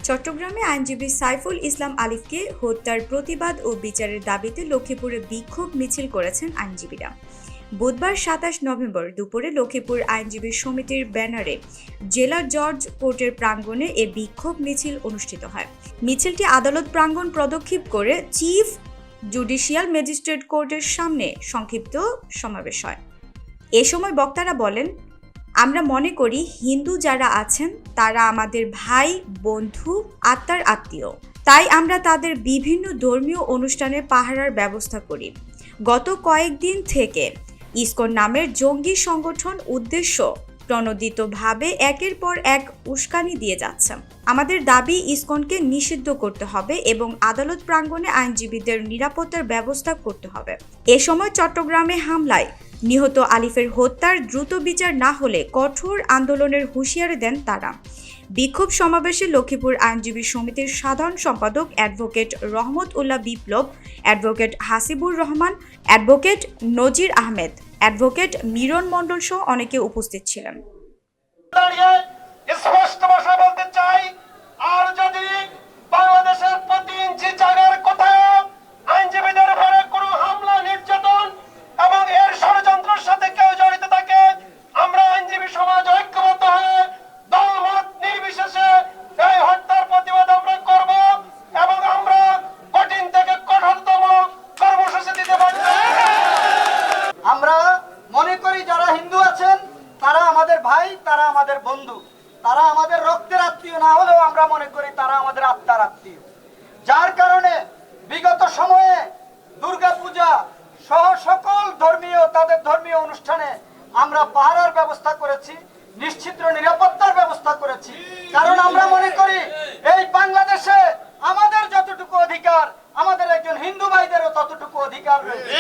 চট্টগ্রামে আইনজীবী সাইফুল ইসলাম আলিফকে হত্যার প্রতিবাদ ও বিচারের দাবিতে লক্ষ্মীপুরে বিক্ষোভ মিছিল করেছেন আইনজীবীরা। বুধবার ২৭ নভেম্বর দুপুরে লক্ষ্মীপুর আইনজীবী সমিতির ব্যানারে জেলা জজ কোর্টের প্রাঙ্গণে এ বিক্ষোভ মিছিল অনুষ্ঠিত হয়। মিছিলটি আদালত প্রাঙ্গণ প্রদক্ষিণ করে চিফ জুডিশিয়াল ম্যাজিস্ট্রেট কোর্টের সামনে সংক্ষিপ্ত সমাবেশ হয়। এ সময় বক্তারা বলেন, আমরা মনে করি হিন্দু যারা আছেন তারা আমাদের ভাই, বন্ধু, আত্মার আত্মীয়। তাই আমরা তাদের বিভিন্ন ধর্মীয় অনুষ্ঠানে পাহারার ব্যবস্থা করি। গত কয়েকদিন থেকে ইসকন নামের জঙ্গি সংগঠন উদ্দেশ্য প্রণোদিতভাবে একের পর এক উস্কানি দিয়ে যাচ্ছে। আমাদের দাবি ইসকনকে নিষিদ্ধ করতে হবে এবং আদালত প্রাঙ্গণে আইনজীবীদের নিরাপত্তার ব্যবস্থা করতে হবে। এ সময় চট্টগ্রামে হামলায় নিহত আলিফের হত্যার দ্রুত বিচার না হলে কঠোর আন্দোলনের হুঁশিয়ারি দেন তারা। বিক্ষোভ সমাবেশে লক্ষ্মীপুর আইনজীবী সমিতির সাধারণ সম্পাদক অ্যাডভোকেট রহমত উল্লাহ বিপ্লব, অ্যাডভোকেট হাসিবুর রহমান, অ্যাডভোকেট নজির আহমেদ, অ্যাডভোকেট মিরন মণ্ডল সহ অনেকে উপস্থিত ছিলেন। স্পষ্ট ভাষায় বলতে চাই, আর যদি বাংলাদেশের প্রতি ইঞ্চি জায়গার কোথাও আইনজীবীদের উপরে কোনো হামলা, নির্যাতন এবং এর ষড়যন্ত্রের সাথে কেউ জড়িত থাকে, আমরা আইনজীবী সমাজ ঐক্যবদ্ধ হয়ে দলমত নির্বিশেষে এই হত্যার প্রতিবাদ আমরা করব এবং আমরা কঠিন থেকে কঠোরতম কর্মসূচি দিতে পারব। আমরা মনে করি যারা হিন্দু আছেন তারা আমাদের ভাই, তারা আমাদের বন্ধু, তারা আমাদের রক্তের আত্মীয় না হলেও আমরা মনে করি তারা আমাদের আত্মার আত্মীয়। যার কারণে বিগত সময়ে দুর্গাপূজা সহ সকল তাদের ধর্মীয় অনুষ্ঠানে আমরা পাহারার ব্যবস্থা করেছি, নিশ্চিত নিরাপত্তার ব্যবস্থা করেছি। কারণ আমরা মনে করি এই বাংলাদেশে আমাদের যতটুকু অধিকার, আমাদের একজন হিন্দু ভাইদেরও ততটুকু অধিকার রয়েছে।